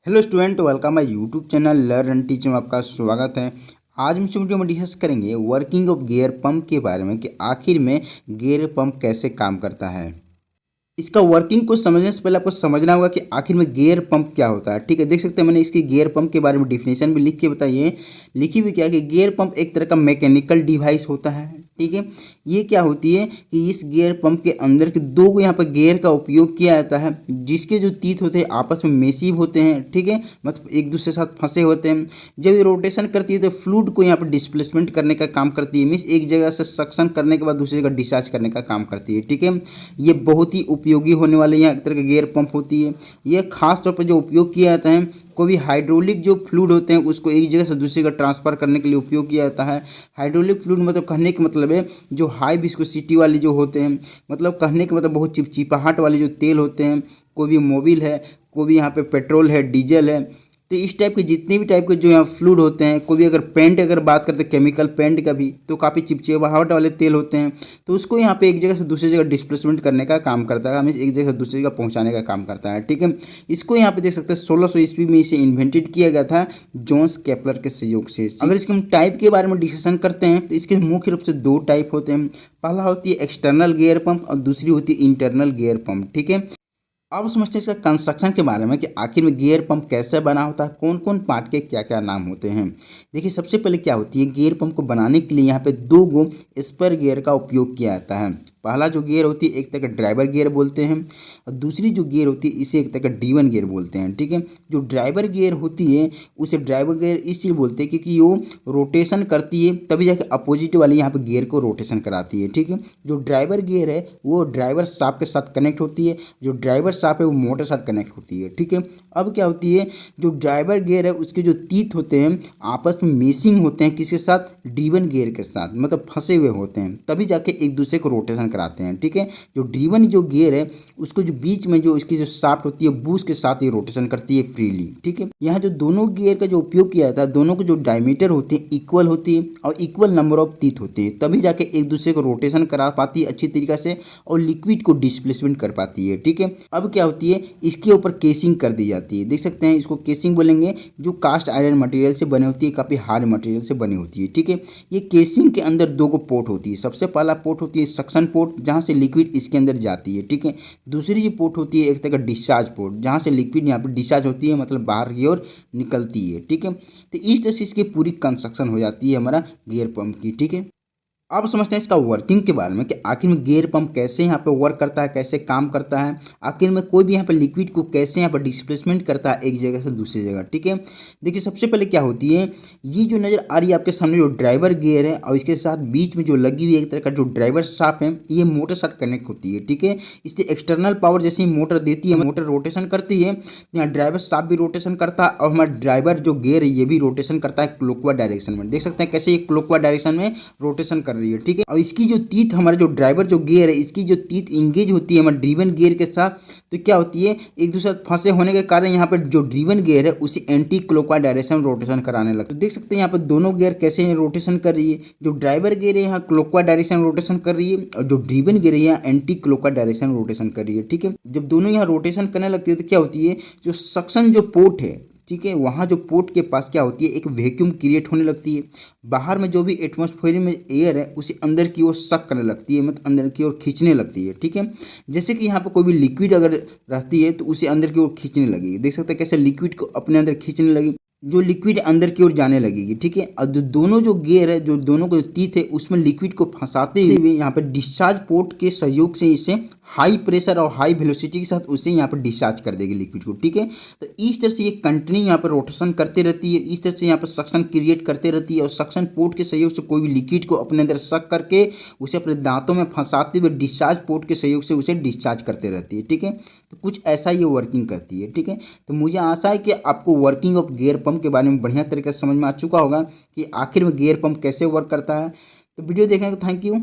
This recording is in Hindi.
Hello student, welcome my YouTube channel learn and teach में आपका स्वागत है। आज हम इस वीडियो में डिस्कस करेंगे वर्किंग ऑफ गियर पंप के बारे में कि आखिर में गियर पंप कैसे काम करता है। इसका वर्किंग को समझने से पहले आपको समझना होगा कि आखिर में गियर पंप क्या होता है। ठीक है, देख सकते हैं मैंने इसकी गियर पंप के बारे में डिफिनेशन भी लिख के बताइए। लिखी भी क्या कि गियर पंप एक तरह का मैकेनिकल डिवाइस होता है। ठीक है, ये क्या होती है कि इस गियर पंप के अंदर के दो को यहाँ पर गियर का उपयोग किया जाता है, जिसके जो तीत होते हैं आपस में मेसिव होते हैं। ठीक है, मतलब एक दूसरे के साथ फंसे होते हैं। जब ये रोटेशन करती है तो फ्लूइड को यहाँ पर डिस्प्लेसमेंट करने का काम करती है, मीन्स एक जगह से सक्शन करने के बाद दूसरी जगह डिस्चार्ज करने का काम करती है। ठीक है, ये बहुत ही उपयोगी होने वाले यहाँ एक तरह की गियर पंप होती है। यह खास तौर पर जो उपयोग किया जाता है, कोई भी हाइड्रोलिक जो फ्लूइड होते हैं उसको एक जगह से दूसरी जगह ट्रांसफर करने के लिए उपयोग किया जाता है। हाइड्रोलिक फ्लूइड मतलब कहने का मतलब है जो हाई विस्कोसिटी वाले जो होते हैं, मतलब कहने का मतलब बहुत चिपचिपाहट वाले जो तेल होते हैं, कोई भी मोबिल है, कोई भी यहाँ पे पेट्रोल है, डीजल है, तो इस टाइप के जितने भी टाइप के जो यहाँ फ्लूइड होते हैं, कोई भी अगर पेंट अगर बात करते हैं केमिकल पेंट का भी, तो काफ़ी चिपचिपाहट वाले तेल होते हैं, तो उसको यहाँ पे एक जगह से दूसरी जगह डिस्प्लेसमेंट करने का काम करता है, हमें एक जगह से दूसरी जगह पहुँचाने का काम करता है। ठीक है, इसको यहाँ पे देख सकते हैं 1600 ईस्वी में इसे इन्वेंटेड किया गया था जोन्स केपलर के सहयोग से। अगर इसके हम टाइप के बारे में डिस्कशन करते हैं तो इसके मुख्य रूप से दो टाइप होते हैं। पहला होती है एक्सटर्नल गियर पंप और दूसरी होती है इंटरनल गियर पंप। ठीक है, अब समझते हैं इसका कंस्ट्रक्शन के बारे में कि आखिर में गियर पंप कैसे बना होता है, कौन कौन पार्ट के क्या क्या नाम होते हैं। देखिए, सबसे पहले क्या होती है, गियर पंप को बनाने के लिए यहाँ पे दो गो स्पर गियर का उपयोग किया जाता है। पहला जो गियर होती है एक तरह का ड्राइवर गियर बोलते हैं, और दूसरी जो गियर होती है इसे एक तरह का ड्रीवन गियर बोलते हैं। ठीक है, जो ड्राइवर गियर होती है उसे ड्राइवर गियर इसलिए बोलते हैं क्योंकि वो रोटेशन करती है, तभी जाके अपोजिट वाली यहाँ पे गियर को रोटेशन कराती है। ठीक है, जो ड्राइवर गियर है वो ड्राइवर शाफ्ट के साथ कनेक्ट होती है, जो ड्राइवर शाफ्ट है वो मोटर साथ कनेक्ट होती है। ठीक है, अब क्या होती है, जो ड्राइवर गियर है उसके जो तीत होते हैं आपस में मेसिंग होते हैं, किसके साथ, ड्रीवन गियर के साथ, मतलब फंसे हुए होते हैं, तभी जाके एक दूसरे को रोटेशन कराते हैं। ठीक है, जो ड्रीवन जो गियर है उसको जो बीच में जो इसकी जो शाफ्ट होती है बूस के साथ ही रोटेशन करती है फ्रीली। ठीक है, यहाँ जो दोनों गियर का जो उपयोग किया जाता है, दोनों को जो डायमीटर होती है इक्वल होती है और इक्वल नंबर ऑफ टीथ होते हैं, तभी जाके एक दूसरे को रोटेशन करा पाती है अच्छी तरीके से और लिक्विड को डिस्प्लेसमेंट कर पाती है। ठीक है, अब क्या होती है, इसके ऊपर केसिंग कर दी जाती है। देख सकते हैं इसको केसिंग बोलेंगे, जो कास्ट आयरन मटेरियल से बनी होती है, काफ़ी हार्ड मटेरियल से बनी होती है। ठीक है, ये केसिंग के अंदर दो गो पोर्ट होती है। सबसे पहला पोर्ट होती है सक्शन पोर्ट, जहाँ से लिक्विड इसके अंदर जाती है। ठीक है, दूसरी जो पोर्ट होती है एक तरह का डिस्चार्ज पोर्ट, जहाँ से लिक्विड यहाँ पर डिस्चार्ज होती है, मतलब बाहर की ओर निकलती है। ठीक है, तो इस तरह से इसकी पूरी कंस्ट्रक्शन हो जाती है हमारा गियर पंप की। ठीक है, अब समझते हैं इसका वर्किंग के बारे में कि आखिर में गियर पंप कैसे यहाँ पे वर्क करता है, कैसे काम करता है, आखिर में कोई भी यहाँ पे लिक्विड को कैसे यहाँ पर डिस्प्लेसमेंट करता है एक जगह से दूसरी जगह। ठीक है, देखिए सबसे पहले क्या होती है, ये जो नज़र आ रही है आपके सामने जो ड्राइवर गियर है और इसके साथ बीच में जो लगी हुई एक तरह का जो ड्राइवर शाफ्ट है, ये मोटर साथ कनेक्ट होती है। ठीक है, इससे एक्सटर्नल पावर जैसे ही मोटर देती है, मोटर रोटेशन करती है, यहाँ ड्राइवर शाफ्ट भी रोटेशन करता है और हमारा ड्राइवर जो गियर है ये भी रोटेशन करता है क्लॉकवाइज डायरेक्शन में। देख सकते हैं कैसे ये क्लॉकवाइज डायरेक्शन में रोटेशन कर रही है। ठीक है, और इसकी जो तीत हमारा जो ड्राइवर जो गियर है इसकी जो तीत इंगेज होती है हमारे ड्रीवन गियर के साथ, तो क्या होती है, एक दूसरे साथ फंसे होने के कारण यहाँ पर जो ड्रीवन गियर है उसी एंटी क्लॉकवाइज डायरेक्शन में रोटेशन कराने लगता है। तो देख सकते हैं यहाँ पर दोनों गियर कैसे रोटेशन कर रही है, जो ड्राइवर गियर है यहाँ क्लॉकवाइज डायरेक्शन रोटेशन कर रही है और जो ड्रीवन गियर है यहाँ एंटी क्लॉकवाइज डायरेक्शन रोटेशन कर रही है। ठीक है, जब दोनों यहाँ रोटेशन करने लगती है तो क्या होती है, जो सक्शन जो पोर्ट है, ठीक है, वहाँ जो पोर्ट के पास क्या होती है, एक वैक्यूम क्रिएट होने लगती है। बाहर में जो भी एटमॉस्फेयर में एयर है उसे अंदर की ओर सक करने लगती है, मतलब अंदर की ओर खींचने लगती है। ठीक है, जैसे कि यहाँ पर कोई भी लिक्विड अगर रहती है तो उसे अंदर की ओर खींचने लगेगी। देख सकते हैं कैसे लिक्विड को अपने अंदर खींचने लगी, जो लिक्विड अंदर की ओर जाने लगेगी। ठीक है, और जो दोनों जो गियर है, जो दोनों को जो तीत है उसमें लिक्विड को फंसाते हुए यहाँ पर डिस्चार्ज पोर्ट के सहयोग से इसे हाई प्रेशर और हाई वेलोसिटी के साथ उसे यहाँ पर डिस्चार्ज कर देगी लिक्विड को। ठीक है, तो इस तरह से ये कंटिन्यू यहाँ पर रोटेशन करते रहती है, इस तरह से यहाँ पर सक्शन क्रिएट करते रहती है और सक्शन पोर्ट के सहयोग से कोई भी लिक्विड को अपने अंदर सक करके उसे अपने दांतों में फंसाते हुए डिस्चार्ज पोर्ट के सहयोग से उसे डिस्चार्ज करते रहती है। ठीक है, तो कुछ ऐसा ये वर्किंग करती है। ठीक है, तो मुझे आशा है कि आपको वर्किंग ऑफ गियर पंप के बारे में बढ़िया तरीके से समझ में आ चुका होगा कि आखिर में गियर पंप कैसे वर्क करता है। तो वीडियो देखने का थैंक यू।